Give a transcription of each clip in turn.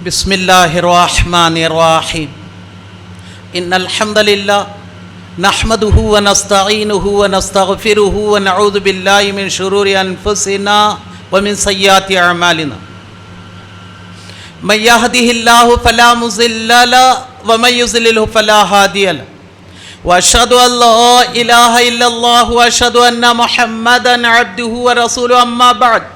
بسم اللہ الرحمن الرحیم ان الحمد للہ نحمده ونستعینه ونستغفره ونعوذ باللہ من شرور انفسنا ومن سیئات اعمالنا من يهده الله فلا مضل له ومن يضلل فلا هادي له واشهد ان لا اله الا الله واشهد ان محمدا عبده ورسوله اما بعد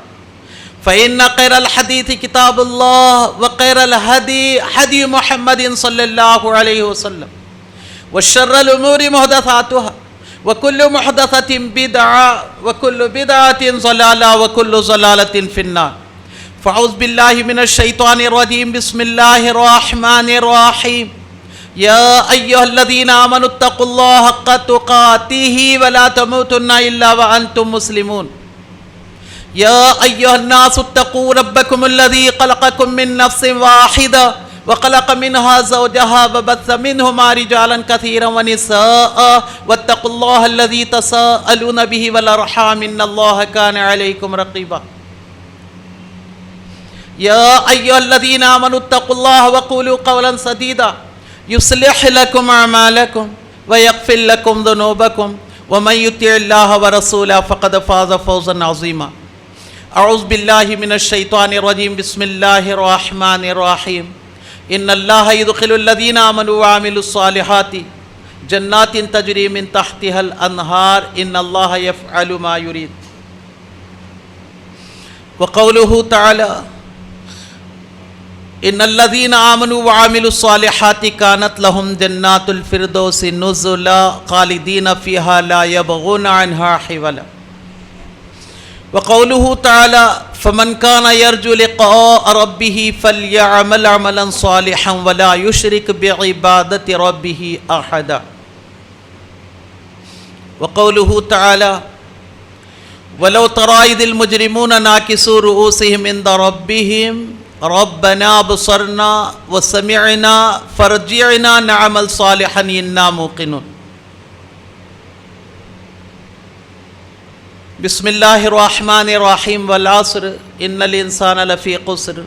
فإن خير الحديث كتاب الله وخير الهدي هدي محمد صلى الله عليه وسلم وشر الأمور محدثاتها وكل محدثة بدعة وكل بدعة ضلالة وكل ضلالة في النار فأعوذ بالله من الشيطان الرجيم بسم الله الرحمن الرحيم يا أيها الذين آمنوا اتقوا الله حق تقاته ولا تموتن إلا وأنتم مسلمون يا أيها الناس اتقوا ربكم الذي خلقكم من نفس واحدة وخلق منها زوجها وبث منهما رجالا كثيرا ونساء واتقوا الله الذي تساءلون به والأرحام إن الله كان عليكم رقيبا يا أيها الذين آمنوا اتقوا الله وقولوا قولا سديدا يصلح لكم أعمالكم ويغفر لكم ذنوبكم ومن يطع الله ورسوله فقد فاز فوزا عظيما اعوذ باللہ من الشیطان الرجیم بسم اللہ الرحمن الرحیم ان اللہ يدخل الذین آمنوا وعملوا الصالحات جنات تجری من تحتها الانہار ان اللہ یفعل ما یرید وقوله تعالی ان الذین آمنوا وعملوا الصالحات كانت لهم جنات الفردوس نزلا خالدین فیها لا یبغون عنها حولا وقوله تعالى فمن كان يرجو لقاء ربه فليعمل عملا صالحا ولا يشرك بعبادة ربه أحدا وقوله تعالى ولو ترى إذ المجرمون ناكسوا رؤوسهم عند ربهم ربنا أبصرنا وسمعنا فارجعنا نعمل صالحا إنا موقنون بسم اللہ الرحمن الرحیم والعصر ان الانسان لفی خسر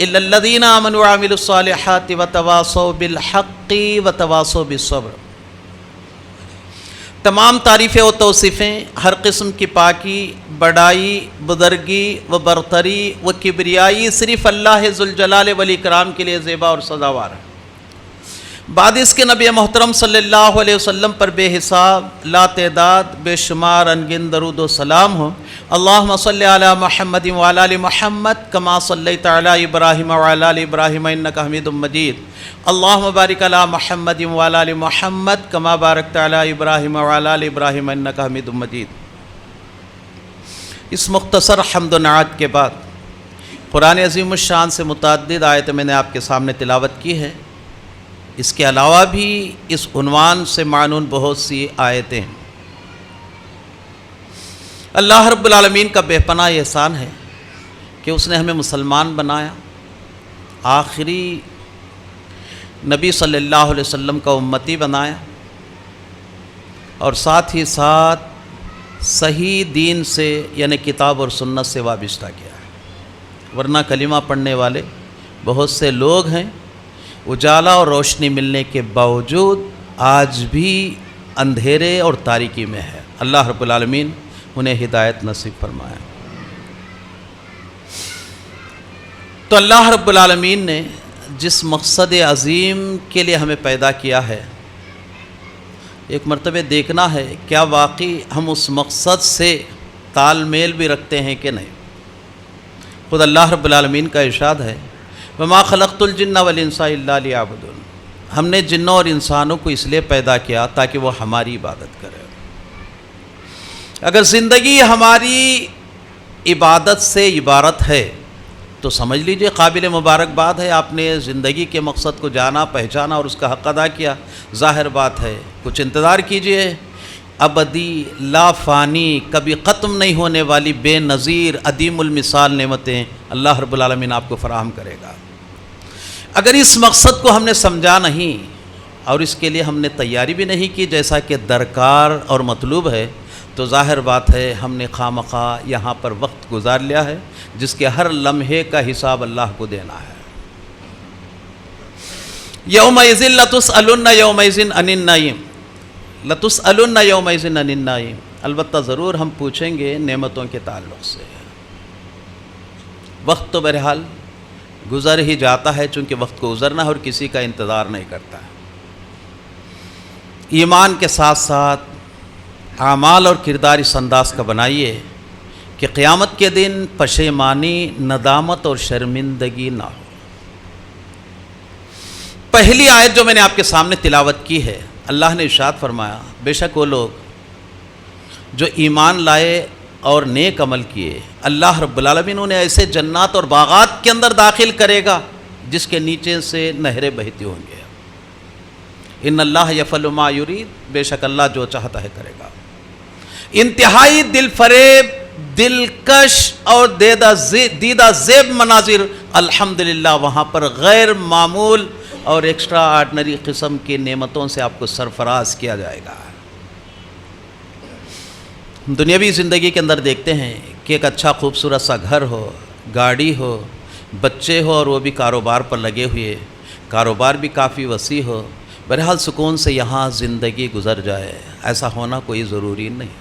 الا الذین آمنوا وعملوا الصالحات وتواصوا بالحق وتواصوا بالصبر۔ تمام تعریفیں و توصیفیں، ہر قسم کی پاکی، بڑائی، بزرگی و برتری و کبریائی صرف اللہ ذوالجلال والاکرام کے لیے زیبا اور سزاوار ہے۔ بعد اس کے نبی محترم صلی اللہ علیہ وسلم پر بے حساب، لا تعداد، بے شمار انگن درود و سلام ہو۔ اللہم صلی علی محمد وعلی آل محمد کما صلیت علی ابراہیم وعلی آل ابراہیم انکا حمید مجید۔ اللہم بارک علی محمد وعلی آل محمد کما بارکت علی ابراہیم وعلی آل ابراہیم انکا حمید مجید۔ اس مختصر حمد و نعت کے بعد قرآن عظیم الشان سے متعدد آیتیں میں نے آپ کے سامنے تلاوت کی ہے۔ اس کے علاوہ بھی اس عنوان سے معنون بہت سی آیتیں ہیں۔ اللہ رب العالمین کا بے پناہ احسان ہے کہ اس نے ہمیں مسلمان بنایا، آخری نبی صلی اللہ علیہ وسلم کا امتی بنایا، اور ساتھ ہی ساتھ صحیح دین سے یعنی کتاب اور سنت سے وابستہ کیا ہے۔ ورنہ کلمہ پڑھنے والے بہت سے لوگ ہیں، اجالا اور روشنی ملنے کے باوجود آج بھی اندھیرے اور تاریکی میں ہے۔ اللہ رب العالمین انہیں ہدایت نصیب فرمائے۔ تو اللہ رب العالمین نے جس مقصد عظیم کے لیے ہمیں پیدا کیا ہے، ایک مرتبہ دیکھنا ہے کیا واقعی ہم اس مقصد سے تال میل بھی رکھتے ہیں کہ نہیں۔ خود اللہ رب العالمین کا ارشاد ہے وَمَا خَلَقْتُ الْجِنَّ وَالْإِنسَ إِلَّا لِيَعْبُدُونِ، ہم نے جنوں اور انسانوں کو اس لیے پیدا کیا تاکہ وہ ہماری عبادت کرے۔ اگر زندگی ہماری عبادت سے عبارت ہے تو سمجھ لیجئے قابل مبارکباد ہے، آپ نے زندگی کے مقصد کو جانا، پہچانا اور اس کا حق ادا کیا۔ ظاہر بات ہے کچھ انتظار کیجئے، ابدی، لا فانی، کبھی ختم نہیں ہونے والی بے نظیر عدیم المثال نعمتیں اللہ رب العالمین آپ کو فراہم کرے گا۔ اگر اس مقصد کو ہم نے سمجھا نہیں اور اس کے لیے ہم نے تیاری بھی نہیں کی جیسا کہ درکار اور مطلوب ہے، تو ظاہر بات ہے ہم نے خواہ یہاں پر وقت گزار لیا ہے جس کے ہر لمحے کا حساب اللہ کو دینا ہے۔ یومئذ لتسألن یومئذ عن النعیم، لتسألن یومئذ عن النعیم، البتہ ضرور ہم پوچھیں گے نعمتوں کے تعلق سے۔ وقت تو بہرحال گزر ہی جاتا ہے، چونکہ وقت کو گزرنا ہے اور کسی کا انتظار نہیں کرتا ہے۔ ایمان کے ساتھ ساتھ اعمال اور کردار اس انداز کا بنائیے کہ قیامت کے دن پشیمانی، ندامت اور شرمندگی نہ ہو۔ پہلی آیت جو میں نے آپ کے سامنے تلاوت کی ہے، اللہ نے ارشاد فرمایا بے شک وہ لوگ جو ایمان لائے اور نیک عمل کیے، اللہ رب العالمین انہیں ایسے جنات اور باغات کے اندر داخل کرے گا جس کے نیچے سے نہریں بہتی ہوں گے۔ ان اللہ یفعل ما یرید، بے شک اللہ جو چاہتا ہے کرے گا۔ انتہائی دل فریب، دلکش اور دیدہ زیب مناظر الحمدللہ وہاں پر غیر معمول اور ایکسٹرا آرڈنری قسم کی نعمتوں سے آپ کو سرفراز کیا جائے گا۔ دنیاوی زندگی کے اندر دیکھتے ہیں کہ ایک اچھا خوبصورت سا گھر ہو، گاڑی ہو، بچے ہو اور وہ بھی کاروبار پر لگے ہوئے، کاروبار بھی کافی وسیع ہو، بہرحال سکون سے یہاں زندگی گزر جائے، ایسا ہونا کوئی ضروری نہیں۔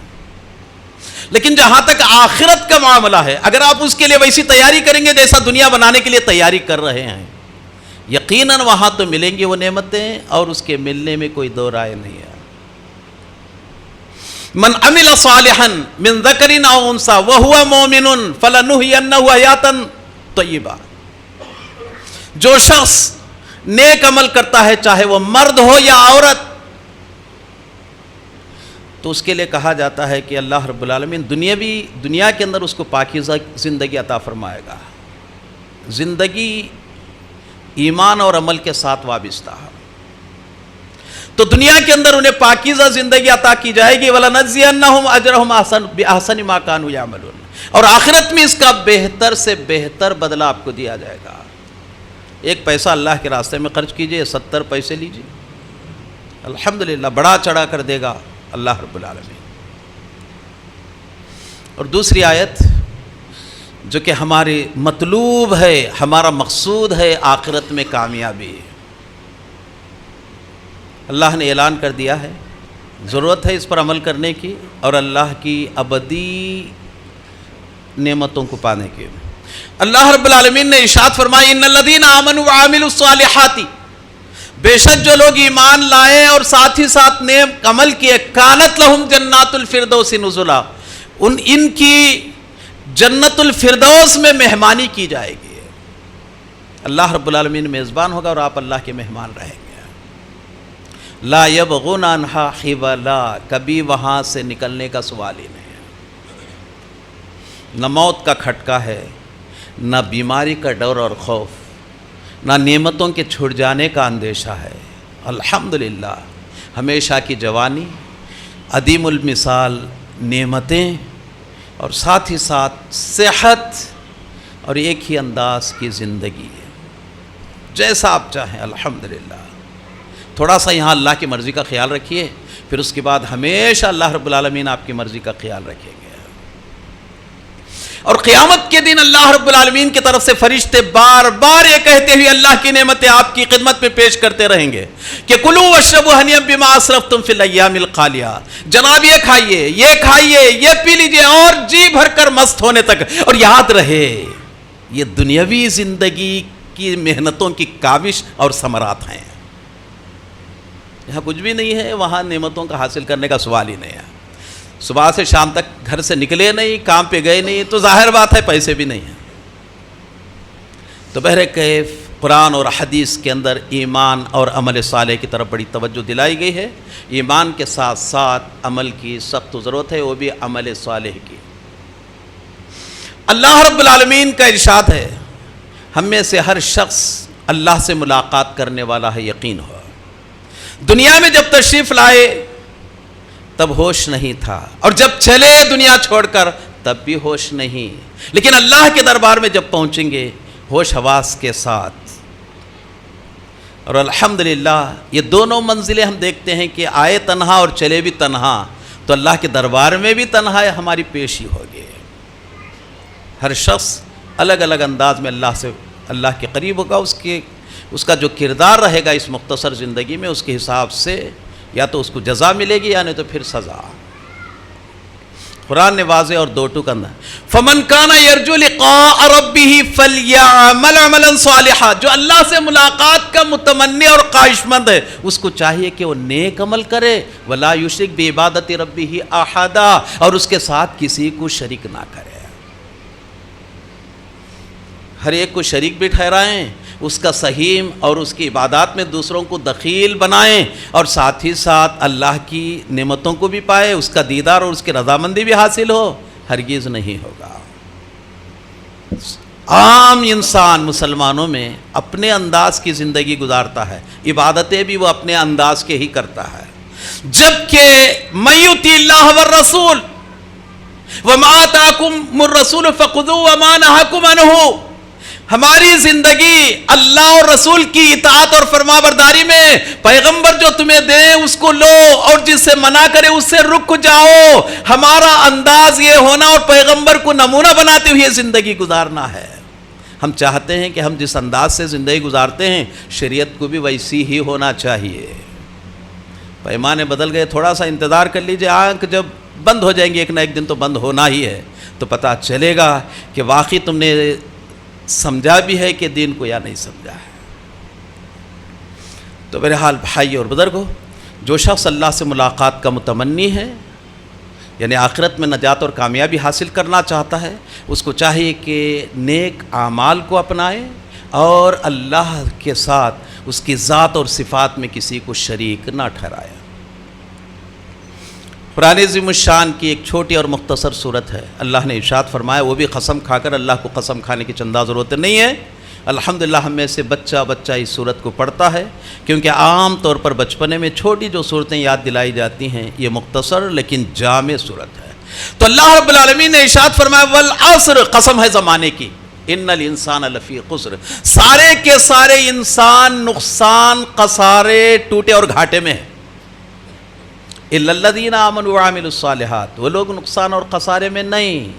لیکن جہاں تک آخرت کا معاملہ ہے، اگر آپ اس کے لیے ویسی تیاری کریں گے جیسا دنیا بنانے کے لیے تیاری کر رہے ہیں، یقیناً وہاں تو ملیں گی وہ نعمتیں، اور اس کے ملنے میں کوئی دو رائے نہیں ہے۔ من عمل صالحا من ذکر او انثی وهو مؤمن فلنحینہ حیاتا طیبہ، جو شخص نیک عمل کرتا ہے چاہے وہ مرد ہو یا عورت، تو اس کے لیے کہا جاتا ہے کہ اللہ رب العالمین دنیا کے اندر اس کو پاکیزہ زندگی عطا فرمائے گا۔ زندگی ایمان اور عمل کے ساتھ وابستہ ہے، تو دنیا کے اندر انہیں پاکیزہ زندگی عطا کی جائے گی۔ وَلَنَجْزِيَنَّهُمْ أَجْرَهُمْ بِأَحْسَنِ مَا كَانُوا يَعْمَلُونَ، اور آخرت میں اس کا بہتر سے بہتر بدلہ آپ کو دیا جائے گا۔ ایک پیسہ اللہ کے راستے میں خرچ کیجئے، 70 پیسے لیجئے، الحمدللہ بڑا چڑھا کر دے گا اللہ رب العالمین۔ اور دوسری آیت جو کہ ہماری مطلوب ہے، ہمارا مقصود ہے آخرت میں کامیابی، اللہ نے اعلان کر دیا ہے، ضرورت ہے اس پر عمل کرنے کی اور اللہ کی ابدی نعمتوں کو پانے کی۔ اللہ رب العالمین نے ارشاد فرمایا ان الذین آمنوا وعملوا الصالحات، بے شک جو لوگ ایمان لائے اور ساتھ ہی ساتھ نیک عمل کیے، کانت لہم جنات الفردوس نزلا، ان کی جنت الفردوس میں مہمانی کی جائے گی۔ اللہ رب العالمین میزبان ہوگا اور آپ اللہ کے مہمان رہیں گے۔ لا یبغون عنہا حولا، کبھی وہاں سے نکلنے کا سوال ہی نہیں ہے۔ نہ موت کا کھٹکا ہے، نہ بیماری کا ڈر اور خوف، نہ نعمتوں کے چھوٹ جانے کا اندیشہ ہے۔ الحمدللہ ہمیشہ کی جوانی، عدیم المثال نعمتیں، اور ساتھ ہی ساتھ صحت اور ایک ہی انداز کی زندگی ہے، جیسا آپ چاہیں الحمدللہ۔ تھوڑا سا یہاں اللہ کی مرضی کا خیال رکھیے، پھر اس کے بعد ہمیشہ اللہ رب العالمین آپ کی مرضی کا خیال رکھیں گے۔ اور قیامت کے دن اللہ رب العالمین کی طرف سے فرشتے بار بار یہ کہتے ہوئے اللہ کی نعمتیں آپ کی خدمت میں پیش کرتے رہیں گے کہ کلوا واشربوا ہنیئا بما اسرفتم فی الایام الخالیہ، جناب یہ کھائیے، یہ کھائیے، یہ پی لیجئے اور جی بھر کر مست ہونے تک، اور یاد رہے یہ دنیاوی زندگی کی محنتوں کی کاوش اور ثمرات ہیں۔ یہاں کچھ بھی نہیں ہے، وہاں نعمتوں کا حاصل کرنے کا سوال ہی نہیں ہے۔ صبح سے شام تک گھر سے نکلے نہیں، کام پہ گئے نہیں، تو ظاہر بات ہے پیسے بھی نہیں ہیں۔ تو بہرکیف قرآن اور حدیث کے اندر ایمان اور عمل صالح کی طرف بڑی توجہ دلائی گئی ہے۔ ایمان کے ساتھ ساتھ عمل کی سخت ضرورت ہے، وہ بھی عمل صالح کی۔ اللہ رب العالمین کا ارشاد ہے ہم میں سے ہر شخص اللہ سے ملاقات کرنے والا ہے، یقین ہو۔ دنیا میں جب تشریف لائے تب ہوش نہیں تھا، اور جب چلے دنیا چھوڑ کر تب بھی ہوش نہیں، لیکن اللہ کے دربار میں جب پہنچیں گے ہوش حواس کے ساتھ۔ اور الحمدللہ یہ دونوں منزلیں ہم دیکھتے ہیں کہ آئے تنہا اور چلے بھی تنہا، تو اللہ کے دربار میں بھی تنہا ہماری پیشی ہوگی۔ ہر شخص الگ الگ انداز میں اللہ سے اللہ کے قریب ہوگا، اس کا جو کردار رہے گا اس مختصر زندگی میں، اس کے حساب سے یا تو اس کو جزا ملے گی یا نہیں تو پھر سزا۔ قرآن نے واضح اور دو ٹوک اندر فمن کان یرجو لقاء ربہ فلیعمل عملا صالحا، جو اللہ سے ملاقات کا متمنی اور خواہش مند ہے اس کو چاہیے کہ وہ نیک عمل کرے، ولا یشرک بعبادت ربہ احدا، اور اس کے ساتھ کسی کو شریک نہ کرے۔ ہر ایک کو شریک بھی ٹھہرائیں، اس کا سہیم اور اس کی عبادات میں دوسروں کو دخیل بنائیں، اور ساتھ ہی ساتھ اللہ کی نعمتوں کو بھی پائے، اس کا دیدار اور اس کی رضامندی بھی حاصل ہو، ہرگز نہیں ہوگا۔ عام انسان مسلمانوں میں اپنے انداز کی زندگی گزارتا ہے، عبادتیں بھی وہ اپنے انداز کے ہی کرتا ہے، جبکہ من یطع اللہ والرسول وما آتاکم الرسول فخذوہ وما نہاکم عنہ، ہماری زندگی اللہ اور رسول کی اطاعت اور فرما برداری میں، پیغمبر جو تمہیں دے اس کو لو اور جس سے منع کرے اس سے رک جاؤ۔ ہمارا انداز یہ ہونا اور پیغمبر کو نمونہ بناتے ہوئے زندگی گزارنا ہے۔ ہم چاہتے ہیں کہ ہم جس انداز سے زندگی گزارتے ہیں شریعت کو بھی ویسی ہی ہونا چاہیے۔ پیمانے بدل گئے، تھوڑا سا انتظار کر لیجئے، آنکھ جب بند ہو جائیں گے ایک نہ ایک دن تو بند ہونا ہی ہے، تو پتہ چلے گا کہ واقعی تم نے سمجھا بھی ہے کہ دین کو یا نہیں سمجھا ہے۔ تو میرے حال بھائی اور بزرگو، جو شخص اللہ سے ملاقات کا متمنی ہے، یعنی آخرت میں نجات اور کامیابی حاصل کرنا چاہتا ہے، اس کو چاہیے کہ نیک اعمال کو اپنائے اور اللہ کے ساتھ اس کی ذات اور صفات میں کسی کو شریک نہ ٹھہرائے۔ قرآن عظیم الشان کی ایک چھوٹی اور مختصر صورت ہے، اللہ نے ارشاد فرمایا، وہ بھی قسم کھا کر، اللہ کو قسم کھانے کی چندہ ضرورت نہیں ہے، الحمدللہ ہم میں سے بچہ اس صورت کو پڑھتا ہے، کیونکہ عام طور پر بچپنے میں چھوٹی جو صورتیں یاد دلائی جاتی ہیں یہ مختصر لیکن جامع صورت ہے۔ تو اللہ رب العالمین نے ارشاد فرمایا والعصر، قسم ہے زمانے کی، ان الانسان لفی خسر، سارے کے سارے انسان نقصان، خسارے، ٹوٹے اور گھاٹے میں ہیں، الا الذین آمنوا وعملوا الصالحات، وہ لوگ نقصان اور خسارے میں نہیں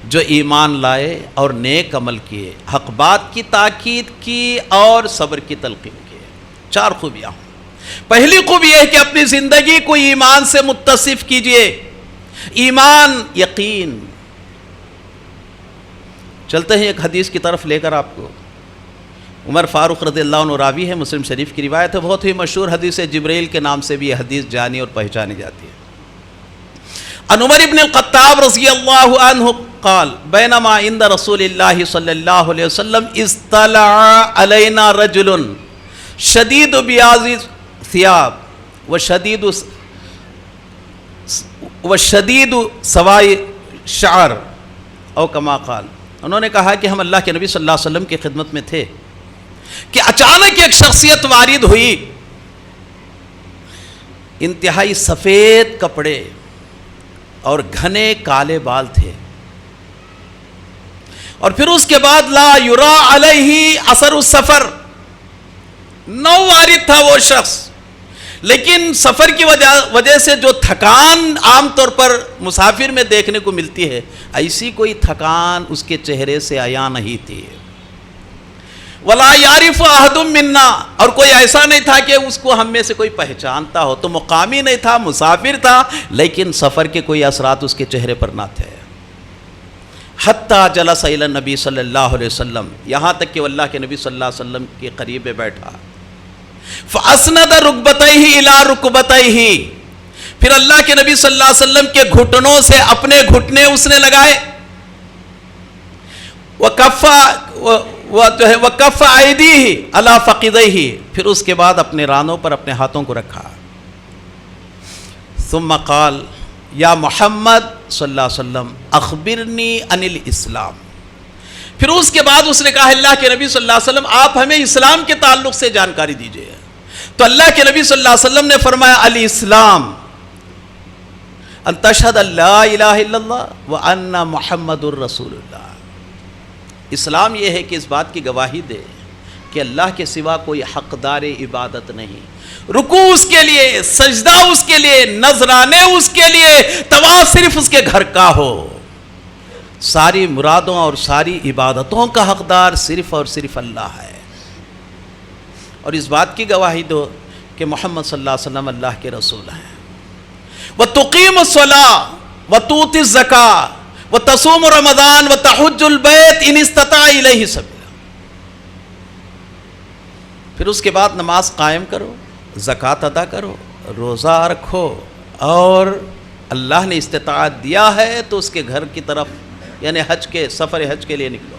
جو ایمان لائے اور نیک عمل کیے، حق بات کی تاکید کی اور صبر کی تلقین کیے۔ چار خوبیاں۔ پہلی خوبی یہ ہے کہ اپنی زندگی کو ایمان سے متصف کیجئے، ایمان، یقین۔ چلتے ہیں ایک حدیث کی طرف لے کر آپ کو۔ عمر فاروق رضی اللہ عنہ راوی ہے، مسلم شریف کی روایت ہے، بہت ہی مشہور حدیث ہے، جبریل کے نام سے بھی یہ حدیث جانی اور پہچانی جاتی ہے۔ عن عمر بن الخطاب رضی اللہ عنہ قال بینما عند رسول اللہ صلی اللہ علیہ وسلم اطلع علینا رجل شدید بیاض ثیاب وشدید سوائی شعر او کما قال، انہوں نے کہا کہ ہم اللہ کے نبی صلی اللہ علیہ وسلم کی خدمت میں تھے کہ اچانک ایک شخصیت وارد ہوئی، انتہائی سفید کپڑے اور گھنے کالے بال تھے، اور پھر اس کے بعد لا یرا علیہ اثر السفر، نو وارد تھا وہ شخص، لیکن سفر کی وجہ سے جو تھکان عام طور پر مسافر میں دیکھنے کو ملتی ہے، ایسی کوئی تھکان اس کے چہرے سے عیاں نہیں تھی۔ ولا یعرف احد منا، اور کوئی ایسا نہیں تھا کہ اس کو ہم میں سے کوئی پہچانتا ہو، تو مقامی نہیں تھا، مسافر تھا، لیکن سفر کے کوئی اثرات اس کے چہرے پر نہ تھے۔ حتیٰ جلس الی النبی صلی اللہ علیہ وسلم، یہاں تک کہ وہ اللہ کے نبی صلی اللہ علیہ وسلم کے قریب بیٹھا۔ فاسند رکبتیہ الی رکبتیہ، پھر اللہ کے نبی صلی اللہ علیہ وسلم کے گھٹنوں سے اپنے گھٹنے اس نے لگائے، وکف ایدیہ علی فخذیہ، پھر اس کے بعد اپنے رانوں پر اپنے ہاتھوں کو رکھا۔ ثم قال یا محمد صلی اللہ علیہ وسلم اخبرنی عن الاسلام، پھر اس کے بعد اس نے کہا اللہ کے نبی صلی اللہ علیہ وسلم آپ ہمیں اسلام کے تعلق سے جانکاری دیجئے۔ تو اللہ کے نبی صلی اللہ علیہ وسلم نے فرمایا الاسلام ان تشہد ان لا الہ الا اللہ وان محمد الرسول اللہ، اسلام یہ ہے کہ اس بات کی گواہی دے کہ اللہ کے سوا کوئی حقدار عبادت نہیں، رکوع اس کے لیے، سجدہ اس کے لیے، نذرانے اس کے لیے، طواف صرف اس کے گھر کا ہو، ساری مرادوں اور ساری عبادتوں کا حقدار صرف اور صرف اللہ ہے. اور اس بات کی گواہی دو کہ محمد صلی اللہ علیہ وسلم اللہ کے رسول ہیں. وَتُقِيمُ الصَّلَاةَ وَتُؤْتِ الزَّكَاةَ وَتَصُومُ رَمَضَانَ وَتَحُجُّ الْبَيْتَ إِنِ اسْتَطَعْتَ إِلَيْهِ سَبِيلًا. پھر اس کے بعد نماز قائم کرو، زکوٰۃ ادا کرو، روزہ رکھو، اور اللہ نے استطاعت دیا ہے تو اس کے گھر کی طرف یعنی حج کے سفر حج کے لیے نکلو.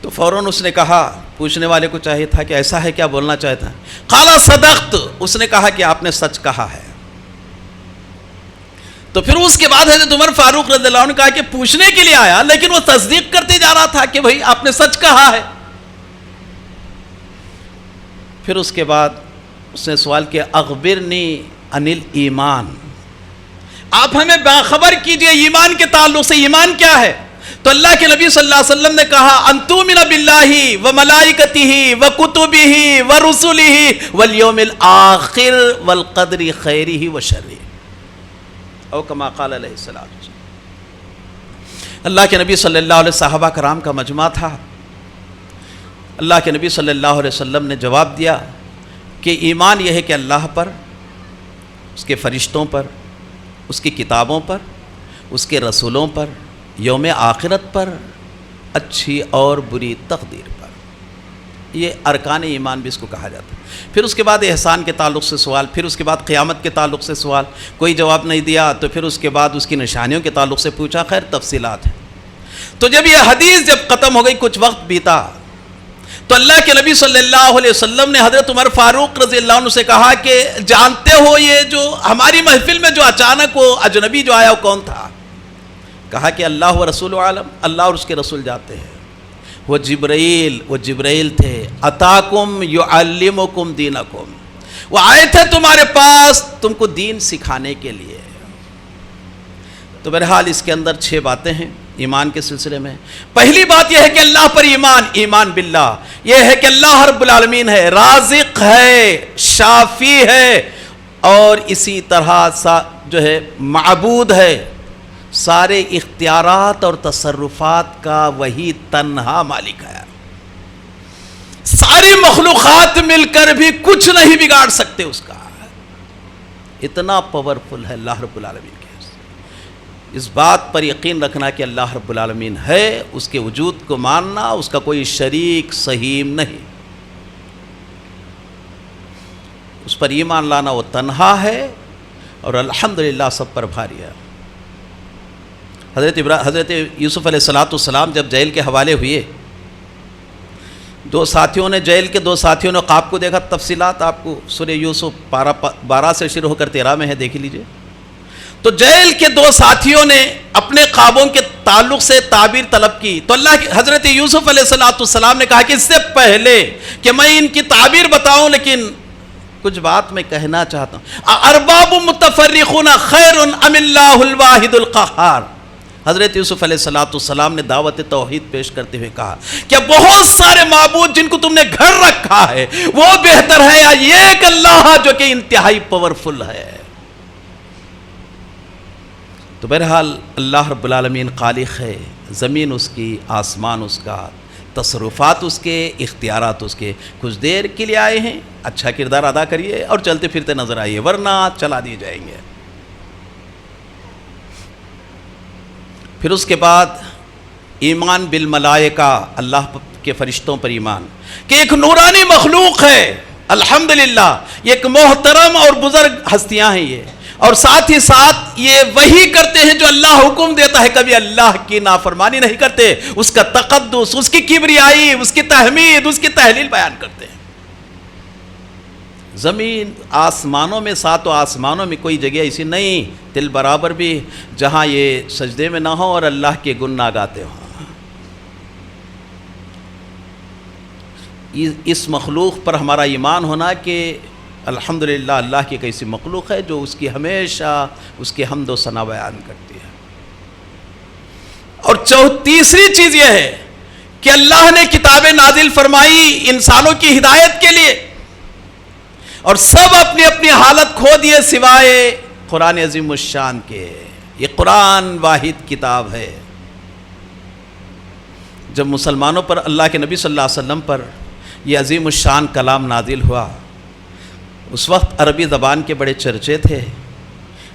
تو فوراً اس نے کہا، پوچھنے والے کو چاہیے تھا کہ ایسا ہے کیا بولنا چاہتا ہے. قال صدقت، اس نے کہا کہ آپ نے سچ کہا ہے. تو پھر اس کے بعد حضرت عمر فاروق رضی اللہ عنہ نے کہا کہ پوچھنے کے لیے آیا لیکن وہ تصدیق کرتے جا رہا تھا کہ بھائی آپ نے سچ کہا ہے. پھر اس کے بعد اس نے سوال کیا اخبرنی عن الایمان، آپ ہمیں باخبر کیجئے ایمان کے تعلق سے، ایمان کیا ہے؟ تو اللہ کے نبی صلی اللہ علیہ وسلم نے کہا ان تؤمن باللہ وملائکتہ وکتبہ ورسلہ والیوم الآخر والقدر خیرہ وشرہ، او کما قال علیہ السلام. اللہ کے نبی صلی اللہ علیہ صحابہ کرام کا مجمع تھا. اللہ کے نبی صلی اللہ علیہ وسلم نے جواب دیا کہ ایمان یہ ہے کہ اللہ پر، اس کے فرشتوں پر، اس کی کتابوں پر، اس کے رسولوں پر، یوم آخرت پر، اچھی اور بری تقدیر پر. یہ ارکان ایمان بھی اس کو کہا جاتا ہے. پھر اس کے بعد احسان کے تعلق سے سوال، پھر اس کے بعد قیامت کے تعلق سے سوال، کوئی جواب نہیں دیا تو پھر اس کے بعد اس کی نشانیوں کے تعلق سے پوچھا. خیر تفصیلات ہیں. تو جب یہ حدیث جب ختم ہو گئی، کچھ وقت بیتا، تو اللہ کے نبی صلی اللہ علیہ وسلم نے حضرت عمر فاروق رضی اللہ عنہ سے کہا کہ جانتے ہو یہ جو ہماری محفل میں جو اچانک وہ اجنبی جو آیا وہ کون تھا؟ کہا کہ اللہ و رسول عالم، اللہ اور اس کے رسول جاتے ہیں. وہ جبرائیل تھے. اتاکم یعلمکم دینکم، وہ آئے تھے تمہارے پاس تم کو دین سکھانے کے لیے. تو بہرحال اس کے اندر 6 باتیں ہیں ایمان کے سلسلے میں. پہلی بات یہ ہے کہ اللہ پر ایمان باللہ، یہ ہے کہ اللہ رب العالمین ہے، رازق ہے، شافی ہے، اور اسی طرح جو ہے معبود ہے. سارے اختیارات اور تصرفات کا وہی تنہا مالک ہے. ساری مخلوقات مل کر بھی کچھ نہیں بگاڑ سکتے اس کا. اتنا پاورفل ہے اللہ رب العالمین. اس بات پر یقین رکھنا کہ اللہ رب العالمین ہے، اس کے وجود کو ماننا، اس کا کوئی شریک سہیم نہیں. اس پر ایمان لانا وہ تنہا ہے اور الحمدللہ سب پر بھاری ہے. حضرت یوسف علیہ السلام جب جیل کے حوالے ہوئے، جیل کے دو ساتھیوں نے خواب کو دیکھا. تفصیلات آپ کو سورہ یوسف 12 سے شروع ہو کر 13 میں ہے، دیکھ لیجئے. تو جیل کے 2 ساتھیوں نے اپنے خوابوں کے تعلق سے تعبیر طلب کی. تو حضرت یوسف علیہ السلام نے کہا کہ اس سے پہلے کہ میں ان کی تعبیر بتاؤں لیکن کچھ بات میں کہنا چاہتا ہوں. ارباب متفرقون خیر ام اللہ الواحد القہار. حضرت یوسف علیہ السلام نے دعوت توحید پیش کرتے ہوئے کہا کہ بہت سارے معبود جن کو تم نے گھر رکھا ہے وہ بہتر ہے یا یہ ایک اللہ جو کہ انتہائی پاورفل ہے. تو بہرحال اللہ رب العالمین خالق ہے. زمین اس کی، آسمان اس کا، تصرفات اس کے، اختیارات اس کے. کچھ دیر کے لیے آئے ہیں، اچھا کردار ادا کریے اور چلتے پھرتے نظر آئیے، ورنہ چلا دیے جائیں گے. پھر اس کے بعد ایمان بالملائکہ، اللہ کے فرشتوں پر ایمان کہ ایک نورانی مخلوق ہے. الحمدللہ یہ ایک محترم اور بزرگ ہستیاں ہیں یہ، اور ساتھ ہی ساتھ یہ وہی کرتے ہیں جو اللہ حکم دیتا ہے. کبھی اللہ کی نافرمانی نہیں کرتے. اس کا تقدس، اس کی کبریائی، اس کی تحمید، اس کی تحلیل بیان کرتے ہیں. زمین آسمانوں میں، 7 آسمانوں میں کوئی جگہ ایسی نہیں تل برابر بھی جہاں یہ سجدے میں نہ ہو اور اللہ کے گن نہ گاتے ہوں. اس مخلوق پر ہمارا ایمان ہونا کہ الحمدللہ اللہ کی ایک ایسی مخلوق ہے جو اس کی ہمیشہ اس کی حمد و ثنا بیان کرتی ہے. اور تیسری چیز یہ ہے کہ اللہ نے کتابیں نازل فرمائی انسانوں کی ہدایت کے لیے، اور سب اپنی اپنی حالت کھو دیے سوائے قرآن عظیم الشان کے. یہ قرآن واحد کتاب ہے۔ جب مسلمانوں پر اللہ کے نبی صلی اللہ علیہ وسلم پر یہ عظیم الشان کلام نازل ہوا، اس وقت عربی زبان کے بڑے چرچے تھے،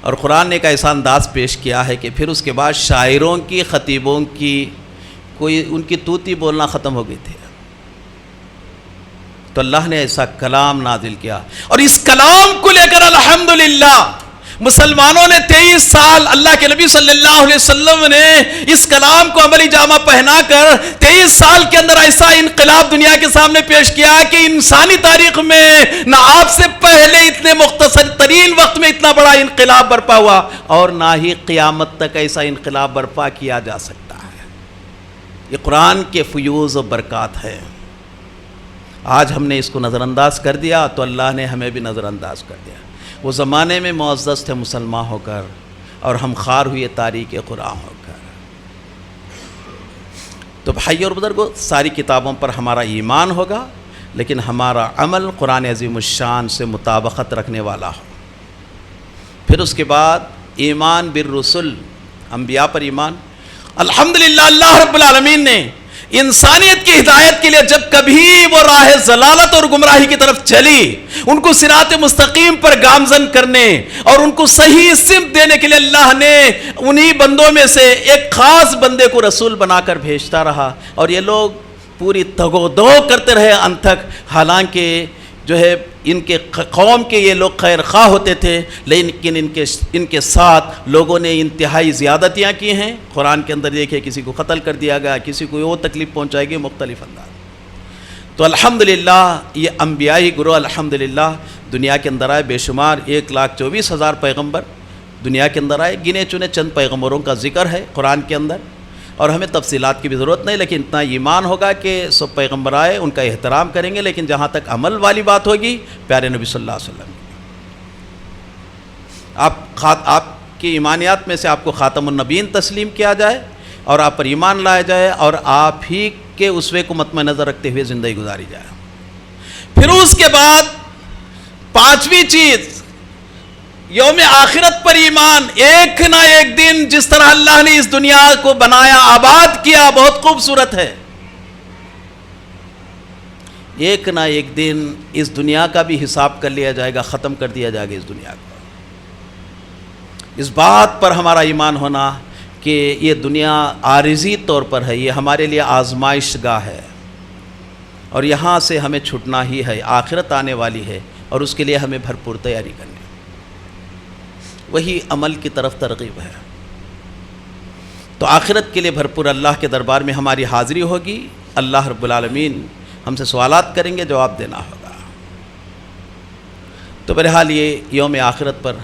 اور قرآن نے ایک ایسا انداز پیش کیا ہے کہ پھر اس کے بعد شاعروں کی، خطیبوں کی، کوئی ان کی توتی بولنا ختم ہو گئی تھی، تو اللہ نے ایسا کلام نازل کیا، اور اس کلام کو لے کر الحمدللہ مسلمانوں نے 23 سال اللہ کے نبی صلی اللہ علیہ وسلم نے اس کلام کو عملی جامہ پہنا کر 23 سال کے اندر ایسا انقلاب دنیا کے سامنے پیش کیا کہ انسانی تاریخ میں نہ آپ سے پہلے اتنے مختصر ترین وقت میں اتنا بڑا انقلاب برپا ہوا، اور نہ ہی قیامت تک ایسا انقلاب برپا کیا جا سکتا ہے۔ یہ قرآن کے فیوز و برکات ہے۔ آج ہم نے اس کو نظر انداز کر دیا تو اللہ نے ہمیں بھی نظر انداز کر دیا۔ وہ زمانے میں معزز تھے مسلمان ہو کر، اور ہم خوار ہوئے تاریخ قرآن ہو کر۔ تو بھائی اور بزرگوں، ساری کتابوں پر ہمارا ایمان ہوگا، لیکن ہمارا عمل قرآن عظیم الشان سے مطابقت رکھنے والا ہو۔ پھر اس کے بعد ایمان بالرسل، انبیاء پر ایمان۔ الحمدللہ اللہ رب العالمین نے انسانیت کی ہدایت کے لیے جب کبھی وہ راہ ضلالت اور گمراہی کی طرف چلی، ان کو صراط مستقیم پر گامزن کرنے اور ان کو صحیح سمت دینے کے لیے اللہ نے انہی بندوں میں سے ایک خاص بندے کو رسول بنا کر بھیجتا رہا، اور یہ لوگ پوری تگ و دو کرتے رہے انت تک۔ حالانکہ جو ہے ان کے قوم کے یہ لوگ خیر خواہ ہوتے تھے، لیکن ان کے ساتھ لوگوں نے انتہائی زیادتیاں کی ہیں۔ قرآن کے اندر دیکھیں، کسی کو قتل کر دیا گیا، کسی کو وہ تکلیف پہنچائے گی، مختلف انداز۔ تو الحمدللہ یہ انبیائی گروہ الحمدللہ دنیا کے اندر آئے، بے شمار 1,24,000 پیغمبر دنیا کے اندر آئے۔ گنے چنے چند پیغمبروں کا ذکر ہے قرآن کے اندر، اور ہمیں تفصیلات کی بھی ضرورت نہیں، لیکن اتنا ایمان ہوگا کہ سب پیغمبر آئے، ان کا احترام کریں گے، لیکن جہاں تک عمل والی بات ہوگی پیارے نبی صلی اللہ علیہ وسلم، آپ کی ایمانیات میں سے آپ کو خاتم النبیین تسلیم کیا جائے، اور آپ پر ایمان لایا جائے، اور آپ ہی کے اسوے کو مد نظر رکھتے ہوئے زندگی گزاری جائے۔ پھر اس کے بعد 5ویں چیز یوم آخرت پر ایمان۔ ایک نہ ایک دن جس طرح اللہ نے اس دنیا کو بنایا، آباد کیا، بہت خوبصورت ہے، ایک نہ ایک دن اس دنیا کا بھی حساب کر لیا جائے گا، ختم کر دیا جائے گا اس دنیا کو۔ اس بات پر ہمارا ایمان ہونا کہ یہ دنیا عارضی طور پر ہے، یہ ہمارے لیے آزمائش گاہ ہے، اور یہاں سے ہمیں چھٹنا ہی ہے، آخرت آنے والی ہے، اور اس کے لیے ہمیں بھرپور تیاری کرنی ہے۔ وہی عمل کی طرف ترغیب ہے۔ تو آخرت کے لیے بھرپور اللہ کے دربار میں ہماری حاضری ہوگی، اللہ رب العالمین ہم سے سوالات کریں گے، جواب دینا ہوگا۔ تو بہرحال یہ یوم آخرت پر،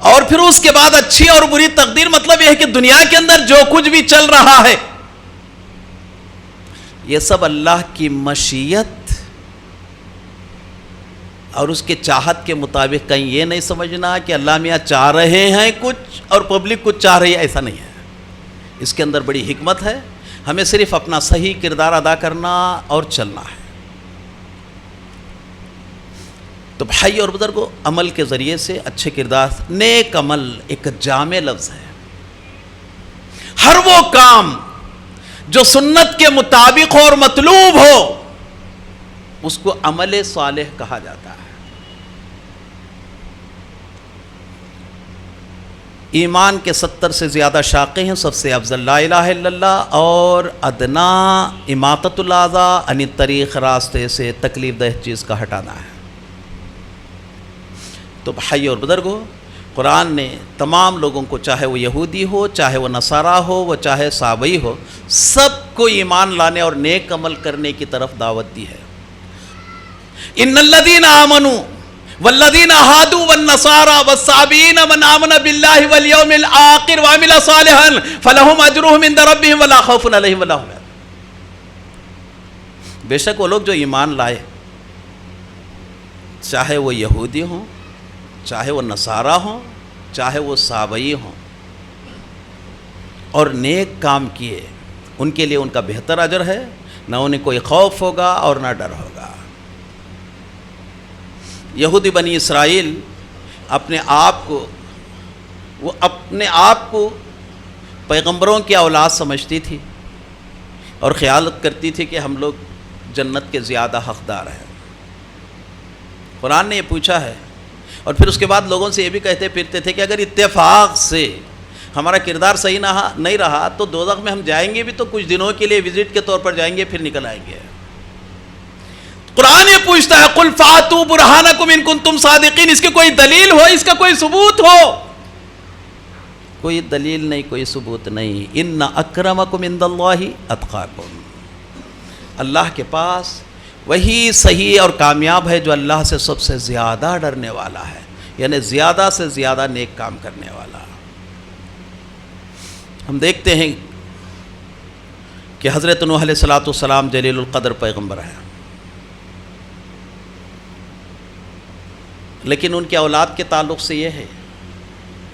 اور پھر اس کے بعد اچھی اور بری تقدیر، مطلب یہ ہے کہ دنیا کے اندر جو کچھ بھی چل رہا ہے یہ سب اللہ کی مشیت اور اس کے چاہت کے مطابق۔ کہیں یہ نہیں سمجھنا کہ اللہ میاں چاہ رہے ہیں کچھ اور پبلک کچھ چاہ رہی ہے، ایسا نہیں ہے۔ اس کے اندر بڑی حکمت ہے، ہمیں صرف اپنا صحیح کردار ادا کرنا اور چلنا ہے۔ تو بھائی اور بزرگوں، عمل کے ذریعے سے اچھے کردار، نیک عمل ایک جامع لفظ ہے۔ ہر وہ کام جو سنت کے مطابق ہو اور مطلوب ہو، اس کو عمل صالح کہا جاتا ہے۔ ایمان کے 70 سے زیادہ شاخیں ہیں، سب سے افضل لا الہ الا اللہ، اور ادنا اماطۃ الاذی عن الطریق، راستے سے تکلیف دہ چیز کا ہٹانا ہے۔ تو بھائی اور بزرگوں، قرآن نے تمام لوگوں کو، چاہے وہ یہودی ہو، چاہے وہ نصارہ ہو، وہ چاہے صابئی ہو، سب کو ایمان لانے اور نیک عمل کرنے کی طرف دعوت دی ہے۔ ان الذین آمنوا والذین ہادوا والنصارى والصابئین من آمن باللہ والیوم الآخر وعمل صالحا فلہم اجرہم عند ربہم ولا خوف علیہم ولا هم يحزنون۔ بے شک وہ لوگ جو ایمان لائے، چاہے وہ یہودی ہوں، چاہے وہ نصارہ ہوں، چاہے وہ صابئی ہوں، اور نیک کام کیے، ان کے لیے ان کا بہتر اجر ہے، نہ انہیں کوئی خوف ہوگا اور نہ ڈر ہوگا۔ یہودی بنی اسرائیل اپنے آپ کو پیغمبروں کی اولاد سمجھتی تھی اور خیال کرتی تھی کہ ہم لوگ جنت کے زیادہ حقدار ہیں۔ قرآن نے یہ پوچھا ہے، اور پھر اس کے بعد لوگوں سے یہ بھی کہتے پھرتے تھے کہ اگر اتفاق سے ہمارا کردار صحیح نہیں رہا تو دوزخ میں ہم جائیں گے بھی تو کچھ دنوں کے لیے وزٹ کے طور پر جائیں گے، پھر نکل آئیں گے۔ قرآن یہ پوچھتا ہے قل فاتوا برہانکم ان کنتم صادقین، اس کی کوئی دلیل ہو، اس کا کوئی ثبوت ہو؟ کوئی دلیل نہیں، کوئی ثبوت نہیں۔ ان اکرمکم عند اللہ اتقاکم، اللہ کے پاس وہی صحیح اور کامیاب ہے جو اللہ سے سب سے زیادہ ڈرنے والا ہے، یعنی زیادہ سے زیادہ نیک کام کرنے والا۔ ہم دیکھتے ہیں کہ حضرت نوح علیہ السلام جلیل القدر پیغمبر ہیں، لیکن ان کے اولاد کے تعلق سے یہ ہے،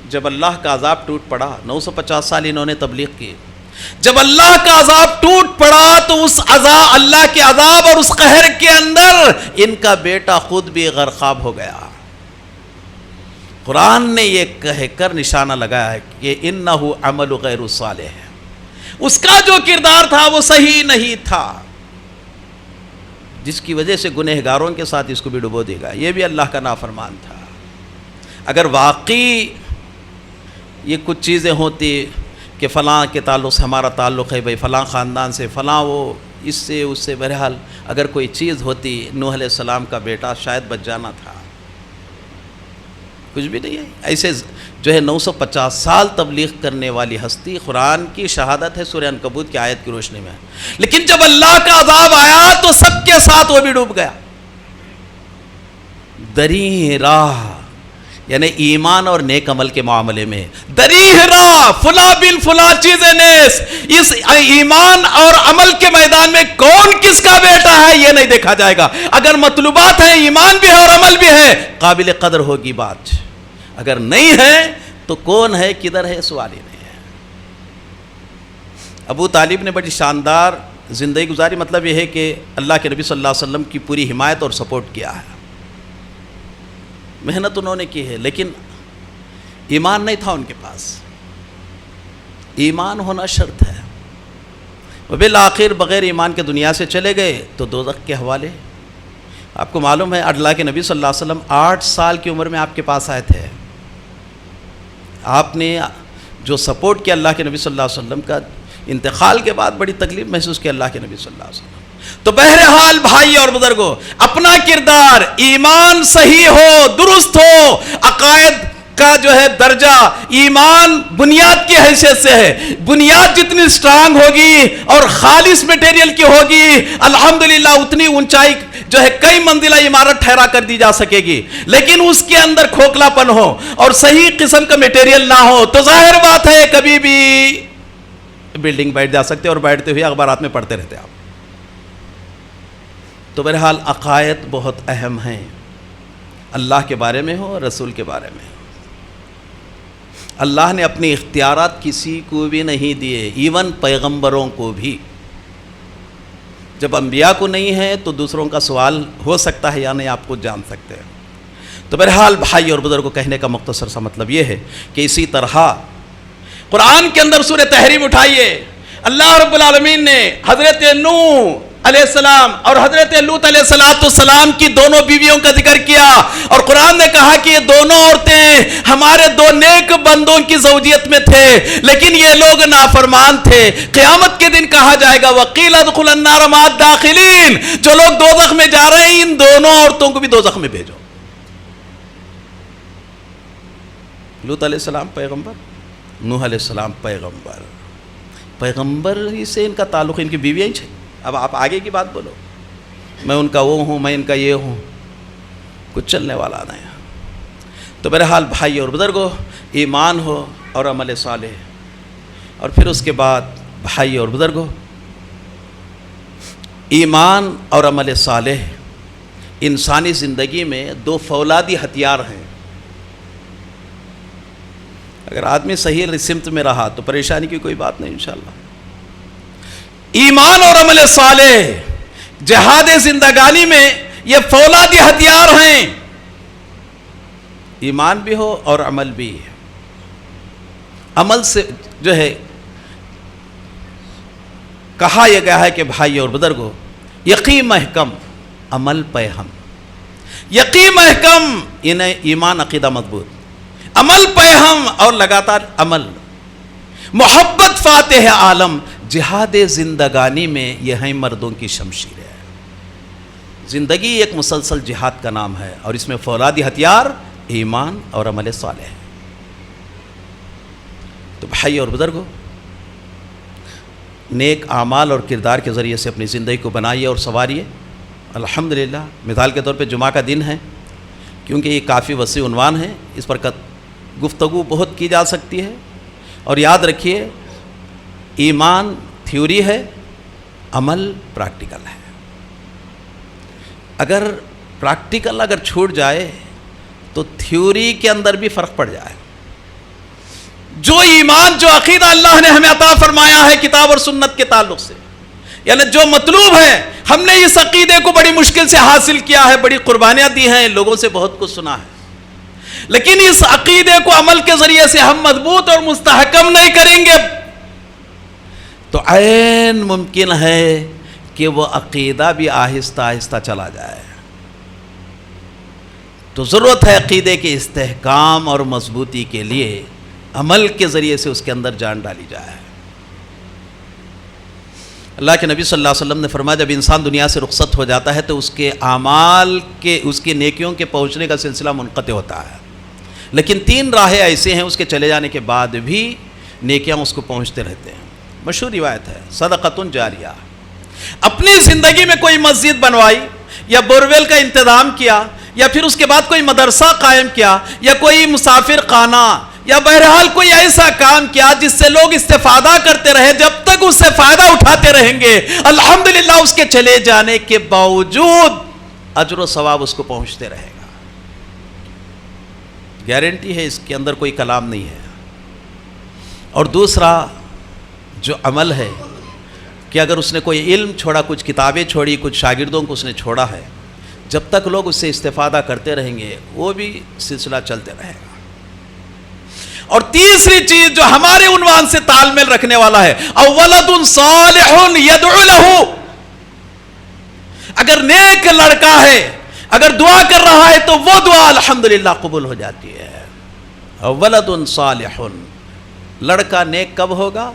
جب اللہ کا عذاب ٹوٹ پڑا، 950 سال انہوں نے تبلیغ کی، جب اللہ کا عذاب ٹوٹ پڑا تو اس عذاب، اللہ کے عذاب اور اس قہر کے اندر ان کا بیٹا خود بھی غرقاب ہو گیا۔ قرآن نے یہ کہہ کر نشانہ لگایا ہے کہ انہ عمل غیر صالح، اس کا جو کردار تھا وہ صحیح نہیں تھا، جس کی وجہ سے گنہگاروں کے ساتھ اس کو بھی ڈبو دے گا۔ یہ بھی اللہ کا نافرمان تھا۔ اگر واقعی یہ کچھ چیزیں ہوتی کہ فلاں کے تعلق سے ہمارا تعلق ہے، بھئی فلاں خاندان سے، فلاں وہ اس سے، بہرحال اگر کوئی چیز ہوتی، نوح علیہ السلام کا بیٹا شاید بچ جانا تھا۔ کچھ بھی نہیں ہے، ایسے جو ہے 950 سال تبلیغ کرنے والی ہستی، قرآن کی شہادت ہے سورہ عنکبوت کی آیت کی روشنی میں۔ لیکن جب اللہ کا عذاب آیا تو سب کے ساتھ وہ بھی ڈوب گیا۔ دریح راہ، یعنی ایمان اور نیک عمل کے معاملے میں دریح راہ، فلاں بن فلاں چیزیں نیس، اس ایمان اور عمل کے میدان میں کون کس کا بیٹا ہے یہ نہیں دیکھا جائے گا۔ اگر مطلوبات ہیں، ایمان بھی ہے اور عمل بھی ہے، قابل قدر ہوگی بات۔ اگر نہیں ہے تو کون ہے، کدھر ہے، سوال ہی نہیں ہے۔ ابو طالب نے بڑی شاندار زندگی گزاری، مطلب یہ ہے کہ اللہ کے نبی صلی اللہ علیہ وسلم کی پوری حمایت اور سپورٹ کیا ہے، محنت انہوں نے کی ہے، لیکن ایمان نہیں تھا ان کے پاس۔ ایمان ہونا شرط ہے، وبالآخر بغیر ایمان کے دنیا سے چلے گئے تو دوزخ کے حوالے۔ آپ کو معلوم ہے اللہ کے نبی صلی اللہ علیہ وسلم 8 سال کی عمر میں آپ کے پاس آئے تھے۔ آپ نے جو سپورٹ کیا اللہ کے نبی صلی اللہ علیہ وسلم کا، انتقال کے بعد بڑی تکلیف محسوس کی اللہ کے نبی صلی اللہ علیہ وسلم۔ تو بہرحال بھائی اور بزرگوں، اپنا کردار، ایمان صحیح ہو، درست ہو، عقائد کا جو ہے درجہ، ایمان بنیاد کی حیثیت سے ہے، بنیاد جتنی سٹرانگ ہوگی اور خالص میٹیریل کی ہوگی، الحمدللہ اتنی اونچائی جو ہے کئی منزلہ عمارت ٹھہرا کر دی جا سکے گی۔ لیکن اس کے اندر کھوکھلا پن ہو اور صحیح قسم کا میٹیریل نہ ہو تو ظاہر بات ہے کبھی بھی بلڈنگ بیٹھ جا سکتے اور بیٹھتے ہوئے اخبارات میں پڑھتے رہتے آپ۔ تو بہرحال عقائد بہت اہم ہیں، اللہ کے بارے میں ہو، رسول کے بارے میں ہو۔ اللہ نے اپنے اختیارات کسی کو بھی نہیں دیے، ایون پیغمبروں کو بھی۔ جب انبیاء کو نہیں ہے تو دوسروں کا سوال ہو سکتا ہے یا نہیں، آپ کو جان سکتے ہیں۔ تو بہرحال بھائی اور بزرگوں، کہنے کا مختصر سا مطلب یہ ہے کہ اسی طرح قرآن کے اندر سورہ تحریم اٹھائیے، اللہ رب العالمین نے حضرت نوح علیہ السلام اور حضرت لوط علیہ السلام کی دونوں بیویوں کا ذکر کیا، اور قرآن نے کہا کہ یہ دونوں عورتیں ہمارے 2 نیک بندوں کی زوجیت میں تھے، لیکن یہ لوگ نافرمان تھے۔ قیامت کے دن کہا جائے گا وَقِيلَ ادْخُلُوا النَّارَ مَعَ الدَّاخِلِينَ، جو لوگ دوزخ میں جا رہے ہیں ان دونوں عورتوں کو بھی دوزخ میں بھیجو۔ لوط علیہ السلام پیغمبر، نوح علیہ السلام پیغمبر ہی سے ان کا تعلق، ان کی بیویاں ہی ہیں۔ اب آپ آگے کی بات بولو، میں ان کا وہ ہوں، میں ان کا یہ ہوں، کچھ چلنے والا نہیں۔ تو بہرحال بھائی اور بزرگوں، ایمان ہو اور عمل صالح، اور پھر اس کے بعد بھائی اور بزرگوں، ایمان اور عمل صالح انسانی زندگی میں 2 فولادی ہتھیار ہیں۔ اگر آدمی صحیح سمت میں رہا تو پریشانی کی کوئی بات نہیں انشاءاللہ۔ ایمان اور عمل صالح جہاد زندگانی میں یہ فولادی ہتھیار ہیں، ایمان بھی ہو اور عمل بھی۔ عمل سے جو ہے کہا یہ گیا ہے کہ بھائی اور بزرگو، یقین محکم عمل پہ ہم، یقین محکم انہیں ایمان عقیدہ مضبوط، عمل پہ ہم اور لگاتار عمل، محبت فاتح عالم، جہاد زندگانی میں یہ ہیں مردوں کی شمشیر ہے۔ زندگی ایک مسلسل جہاد کا نام ہے اور اس میں فولادی ہتھیار ایمان اور عمل صالح ہے۔ تو بھائی اور بزرگو، نیک اعمال اور کردار کے ذریعے سے اپنی زندگی کو بنائیے اور سنواریے۔ الحمدللہ مثال کے طور پہ جمعہ کا دن ہے، کیونکہ یہ کافی وسیع عنوان ہے، اس پر گفتگو بہت کی جا سکتی ہے، اور یاد رکھیے ایمان تھیوری ہے، عمل پریکٹیکل ہے۔ اگر پریکٹیکل اگر چھوٹ جائے تو تھیوری کے اندر بھی فرق پڑ جائے۔ جو ایمان، جو عقیدہ اللہ نے ہمیں عطا فرمایا ہے کتاب اور سنت کے تعلق سے، یعنی جو مطلوب ہے، ہم نے اس عقیدے کو بڑی مشکل سے حاصل کیا ہے، بڑی قربانیاں دی ہیں، لوگوں سے بہت کچھ سنا ہے، لیکن اس عقیدے کو عمل کے ذریعے سے ہم مضبوط اور مستحکم نہیں کریں گے تو عین ممکن ہے کہ وہ عقیدہ بھی آہستہ آہستہ چلا جائے۔ تو ضرورت ہے عقیدے کے استحکام اور مضبوطی کے لیے عمل کے ذریعے سے اس کے اندر جان ڈالی جائے۔ اللہ کے نبی صلی اللہ علیہ وسلم نے فرمایا جب انسان دنیا سے رخصت ہو جاتا ہے تو اس کے اعمال کے، اس کی نیکیوں کے پہنچنے کا سلسلہ منقطع ہوتا ہے، لیکن 3 راہیں ایسے ہیں اس کے چلے جانے کے بعد بھی نیکیاں اس کو پہنچتے رہتے ہیں۔ مشہور روایت ہے صدقۃ جاریہ، اپنی زندگی میں کوئی مسجد بنوائی یا بورویل کا انتظام کیا، یا پھر اس کے بعد کوئی مدرسہ قائم کیا، یا کوئی مسافر خانہ، یا بہرحال کوئی ایسا کام کیا جس سے لوگ استفادہ کرتے رہے، جب تک اس سے فائدہ اٹھاتے رہیں گے الحمدللہ اس کے چلے جانے کے باوجود اجر و ثواب اس کو پہنچتے رہے گا، گارنٹی ہے، اس کے اندر کوئی کلام نہیں ہے۔ اور دوسرا جو عمل ہے کہ اگر اس نے کوئی علم چھوڑا، کچھ کتابیں چھوڑی، کچھ شاگردوں کو اس نے چھوڑا ہے، جب تک لوگ اس سے استفادہ کرتے رہیں گے وہ بھی سلسلہ چلتے رہے گا۔ اور تیسری چیز جو ہمارے عنوان سے تال میل رکھنے والا ہے، اولد صالح یدعو لہ، اگر نیک لڑکا ہے، اگر دعا کر رہا ہے تو وہ دعا الحمدللہ قبول ہو جاتی ہے۔ اولد صالح، لڑکا نیک کب ہوگا؟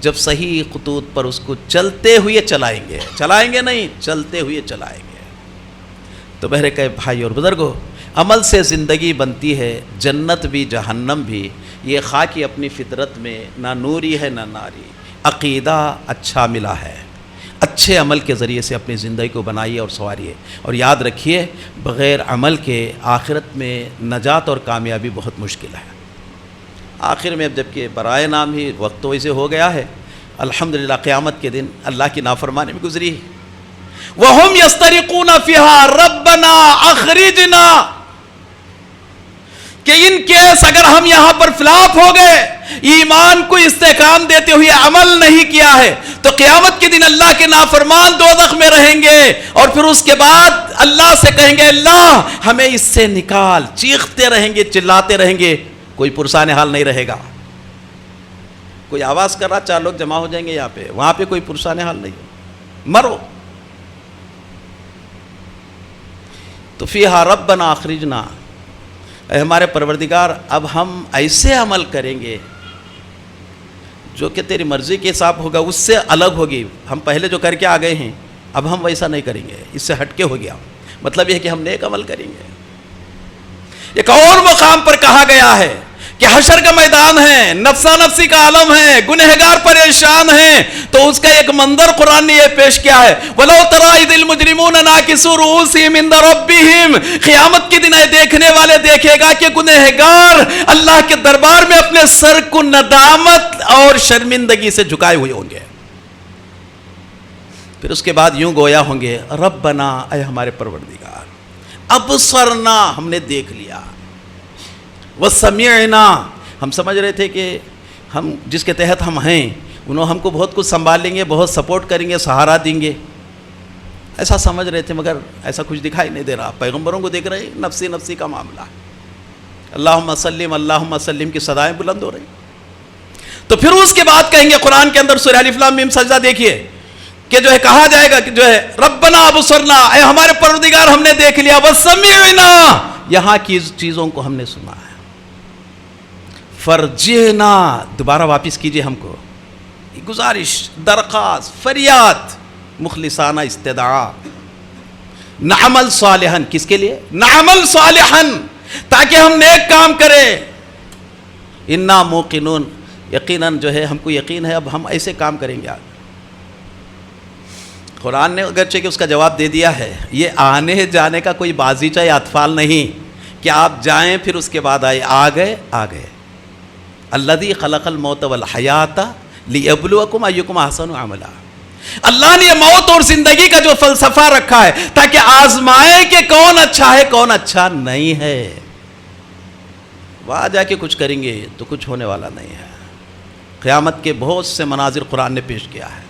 جب صحیح خطوط پر اس کو چلتے ہوئے چلائیں گے، چلائیں گے نہیں، چلتے ہوئے چلائیں گے۔ تو بہرے کہ بھائی اور بزرگو، عمل سے زندگی بنتی ہے، جنت بھی جہنم بھی، یہ خاکی اپنی فطرت میں نہ نوری ہے نہ ناری۔ عقیدہ اچھا ملا ہے، اچھے عمل کے ذریعے سے اپنی زندگی کو بنائیے اور سنواریے، اور یاد رکھیے بغیر عمل کے آخرت میں نجات اور کامیابی بہت مشکل ہے۔ آخر میں اب جبکہ برائے نام ہی وقت تو ویسے ہو گیا ہے، الحمدللہ قیامت کے دن اللہ کی نافرمانی میں گزری، وَهُمْ يَسْتَرِقُونَ فِيهَا رَبَّنَا أَخْرِجْنَا، کہ ان کیس اگر ہم یہاں پر فلاپ ہو گئے، ایمان کو استحکام دیتے ہوئے عمل نہیں کیا ہے، تو قیامت کے دن اللہ کے نافرمان دوزخ میں رہیں گے، اور پھر اس کے بعد اللہ سے کہیں گے اللہ ہمیں اس سے نکال، چیختے رہیں گے، چلاتے رہیں گے، کوئی پرسان حال نہیں رہے گا۔ کوئی آواز کر رہا، 4 لوگ جمع ہو جائیں گے یہاں پہ، وہاں پہ کوئی پرسان حال نہیں، مرو۔ تو فیہا ربنا اخرجنا، اے ہمارے پروردگار اب ہم ایسے عمل کریں گے جو کہ تیری مرضی کے حساب ہوگا، اس سے الگ ہوگی، ہم پہلے جو کر کے آ گئے ہیں اب ہم ویسا نہیں کریں گے، اس سے ہٹ کے ہو گیا، مطلب یہ ہے کہ ہم نیک عمل کریں گے۔ ایک اور مقام پر کہا گیا ہے کہ حشر کا میدان ہے، نفسا نفسی کا عالم ہے، گنہگار پریشان ہیں، تو اس کا ایک منظر قرآن نے یہ پیش کیا ہے، وَلَوْ تَرَىٰ إِذِ الْمُجْرِمُونَ نَاكِسُو رُءُوسِهِمْ عِندَ رَبِّهِمْ، قیامت کے دن دیکھنے والے دیکھے گا کہ گنہگار اللہ کے دربار میں اپنے سر کو ندامت اور شرمندگی سے جھکائے ہوئے ہوں گے، پھر اس کے بعد یوں گویا ہوں گے ربنا، اے ہمارے پروردگار، ابصرنا، ہم نے دیکھ لیا، وسمعنا، ہم سمجھ رہے تھے کہ ہم جس کے تحت ہم ہیں انہوں ہم کو بہت کچھ سنبھال لیں گے، بہت سپورٹ کریں گے، سہارا دیں گے، ایسا سمجھ رہے تھے، مگر ایسا کچھ دکھائی نہیں دے رہا۔ پیغمبروں کو دیکھ رہے ہیں، نفسی نفسی کا معاملہ، اللہم سلم اللہم سلم کی صدائیں بلند ہو رہی۔ تو پھر اس کے بعد کہیں گے قرآن کے اندر سورہ الف لام میم سجدہ دیکھیے کہ جو ہے کہا جائے گا کہ جو ہے ربنا ابصرنا، اے ہمارے پروردگار ہم نے دیکھ لیا، وسمعنا، یہاں کی چیزوں کو ہم نے سنا ہے، فرجعنا، دوبارہ واپس کیجئے ہم کو، گزارش، درخواست، فریاد، مخلصانہ استدعاء، نعمل صالحا، کس کے لیے؟ نعمل صالحا، تاکہ ہم نیک کام کریں، انا موقنون، یقیناً جو ہے ہم کو یقین ہے اب ہم ایسے کام کریں گے۔ قرآن نے اگرچہ کہ اس کا جواب دے دیا ہے، یہ آنے جانے کا کوئی بازیچہ یا اطفال نہیں کہ آپ جائیں پھر اس کے بعد آئے، آ گئے۔ الذی خلق الموت والحیات لیبلوکم ایکم احسن عملا، اللہ نے موت اور زندگی کا جو فلسفہ رکھا ہے تاکہ آزمائے کہ کون اچھا ہے کون اچھا نہیں ہے، وہاں جا کے کچھ کریں گے تو کچھ ہونے والا نہیں ہے۔ قیامت کے بہت سے مناظر قرآن نے پیش کیا ہے،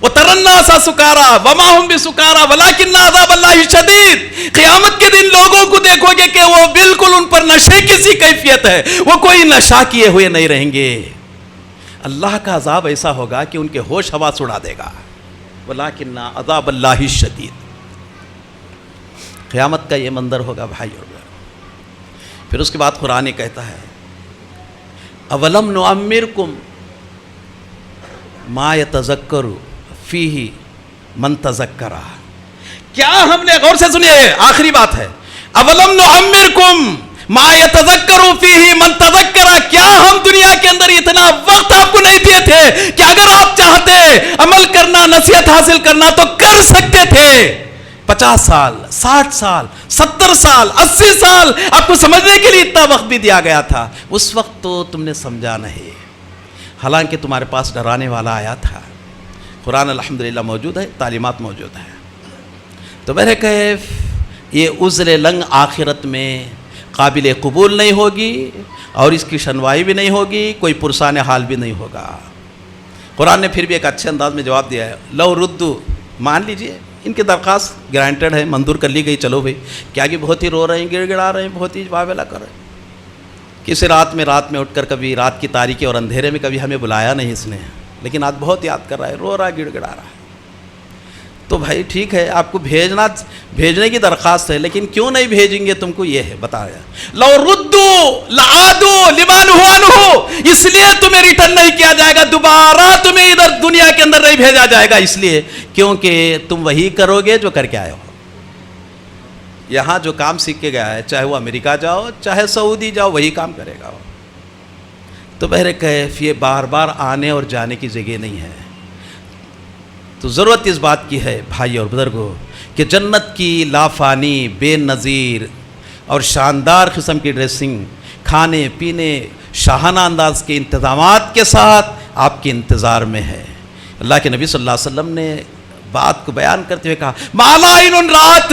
وَتَرَى النَّاسَ سُكَارَىٰ وَمَا هُمْ بِسُكَارَىٰ وَلَٰكِنَّ عَذَابَ اللَّهِ شَدِيدٌ، قیامت کے دن لوگوں کو دیکھو گے کہ وہ بالکل ان پر نشے کی سی کیفیت ہے، وہ کوئی نشہ کیے ہوئے نہیں رہیں گے، اللہ کا عذاب ایسا ہوگا کہ ان کے ہوش حواس اڑا دے گا، وَلَٰكِنَّ عَذَابَ اللَّهِ شَدِيدٌ، قیامت کا یہ منظر ہوگا بھائی اور بہنوں۔ پھر اس کے بعد قرآن کہتا ہے اولم نعمرکم ما یتذکر فیہ من تذکر، کیا ہم نے، غور سے سنیے آخری بات ہے، اولم نعمرکم ما یتذکر فیہ من تذکر، کیا ہم دنیا کے اندر اتنا وقت آپ کو نہیں دیے تھے کہ اگر آپ چاہتے عمل کرنا، نصیحت حاصل کرنا تو کر سکتے تھے؟ 50 سال، 60 سال، 70 سال، 80 سال آپ کو سمجھنے کے لیے اتنا وقت بھی دیا گیا تھا، اس وقت تو تم نے سمجھا نہیں، حالانکہ تمہارے پاس ڈرانے والا آیا تھا۔ قرآن الحمدللہ موجود ہے، تعلیمات موجود ہیں، تو میرے کیف یہ عذر لنگ آخرت میں قابل قبول نہیں ہوگی اور اس کی شنوائی بھی نہیں ہوگی، کوئی پرسان حال بھی نہیں ہوگا۔ قرآن نے پھر بھی ایک اچھے انداز میں جواب دیا ہے، لو ردو، مان لیجئے ان کی درخواست گرانٹڈ ہے، منظور کر لی گئی، چلو بھائی، کیا کہ بہت ہی رو رہے ہیں، گڑ گڑا رہے ہیں، بہت ہی واویلا کر رہے ہیں، کسی رات میں اٹھ کر کبھی رات کی تاریکی اور اندھیرے میں کبھی ہمیں بلایا نہیں اس نے، لیکن آج بہت یاد کر رہا ہے، رو رہا ہے، گڑ گڑا رہا ہے۔ تو بھائی ٹھیک ہے، آپ کو بھیجنے کی درخواست ہے، لیکن کیوں نہیں بھیجیں گے تم کو، یہ ہے بتایا، لو ردو لعادو لما نہوا عنہ، اس لیے تمہیں ریٹرن نہیں کیا جائے گا، دوبارہ تمہیں ادھر دنیا کے اندر نہیں بھیجا جائے گا، اس لیے کیونکہ تم وہی کرو گے جو کر کے آئے ہو۔ یہاں جو کام سیکھ کے گیا ہے، چاہے وہ امریکہ جاؤ چاہے سعودی جاؤ، وہی کام کرے گا۔ تو بہر کیف یہ بار بار آنے اور جانے کی جگہ نہیں ہے، تو ضرورت اس بات کی ہے بھائی اور بزرگوں کہ جنت کی لافانی، بے نظیر اور شاندار قسم کی ڈریسنگ، کھانے پینے، شاہانہ انداز کے انتظامات کے ساتھ آپ کے انتظار میں ہے۔ اللہ کے نبی صلی اللہ علیہ وسلم نے بات کو بیان کرتے ہوئے کہا مالا عین رات،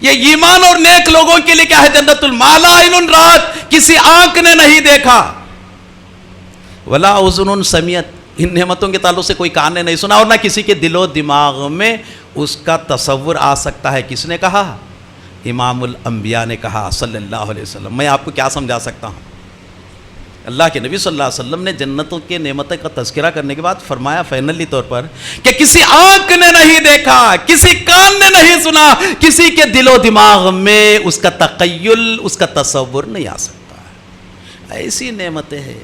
یہ ایمان اور نیک لوگوں کے لیے کیا ہے جنت المالا عین رات، کسی آنکھ نے نہیں دیکھا، ولا اذن سمعت، ان نعمتوں کے تعلق سے کوئی کان نے نہیں سنا، اور نہ کسی کے دل و دماغ میں اس کا تصور آ سکتا ہے۔ کس نے کہا؟ امام الانبیاء نے کہا صلی اللہ علیہ وسلم۔ میں آپ کو کیا سمجھا سکتا ہوں، اللہ کے نبی صلی اللہ علیہ وسلم نے جنتوں کے نعمتوں کا تذکرہ کرنے کے بعد فرمایا فائنلی طور پر کہ کسی آنکھ نے نہیں دیکھا، کسی کان نے نہیں سنا، کسی کے دل و دماغ میں اس کا تخیل، اس کا تصور نہیں آ سکتا، ایسی نعمتیں ہیں۔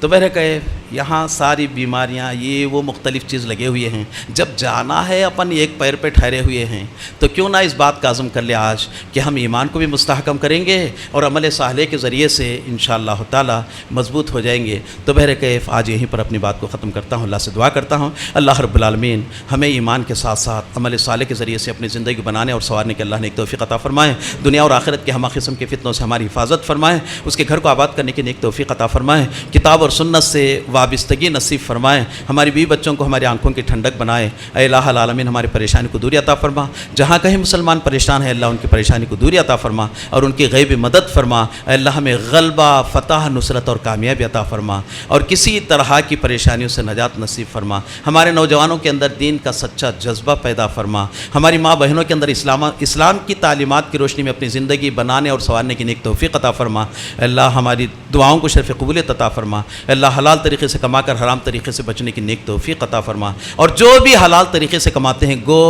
تو میرے کہے یہاں ساری بیماریاں، یہ وہ مختلف چیز لگے ہوئے ہیں، جب جانا ہے اپن ایک پیر پہ ٹھہرے ہوئے ہیں تو کیوں نہ اس بات کا عزم کر لے آج کہ ہم ایمان کو بھی مستحکم کریں گے اور عمل صالح کے ذریعے سے انشاءاللہ تعالی مضبوط ہو جائیں گے۔ تو بہر کیف آج یہیں پر اپنی بات کو ختم کرتا ہوں، اللہ سے دعا کرتا ہوں اللہ رب العالمین ہمیں ایمان کے ساتھ ساتھ عمل صالح کے ذریعے سے اپنی زندگی بنانے اور سنوارنے کے اللہ نے ایک توفیق عطا فرمائے، دنیا اور آخرت کے ہمہ قسم کے فتنوں سے ہماری حفاظت فرمائے، اس کے گھر کو آباد کرنے کی نیک توفیق عطا فرمائے، کتاب اور سنت سے وابستگی نصیب فرمائیں، ہماری بیوی بچوں کو ہماری آنکھوں کی ٹھنڈک بنائے۔ اے الہ العالمین ہماری پریشانی کو دوری عطا فرما، جہاں کہیں مسلمان پریشان ہیں اللہ ان کی پریشانی کو دوری عطا فرما اور ان کی غیبی مدد فرما۔ اے اللہ ہمیں غلبہ، فتح، نصرت اور کامیابی عطا فرما اور کسی طرح کی پریشانیوں سے نجات نصیب فرما۔ ہمارے نوجوانوں کے اندر دین کا سچا جذبہ پیدا فرما، ہماری ماں بہنوں کے اندر اسلام کی تعلیمات کی روشنی میں اپنی زندگی بنانے اور سنوارنے کی نیک توفیق عطا فرما۔ اے اللہ ہماری دعاؤں کو شرف قبولیت عطا فرما۔ اے اللہ حلال طریقے سے کما کر حرام طریقے سے بچنے کی نیک توفیق عطا فرما، اور جو بھی حلال طریقے سے کماتے ہیں گو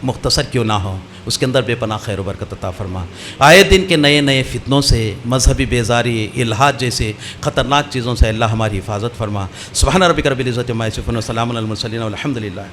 مختصر کیوں نہ ہو اس کے اندر بے پناہ خیر و برکت عطا فرما۔ آئے دن کے نئے نئے فتنوں سے، مذہبی بیزاری، الحاد جیسے خطرناک چیزوں سے اللہ ہماری حفاظت فرما۔ سبحان ربک رب العزت عما یصفون و سلام علی المرسلین والحمد للہ۔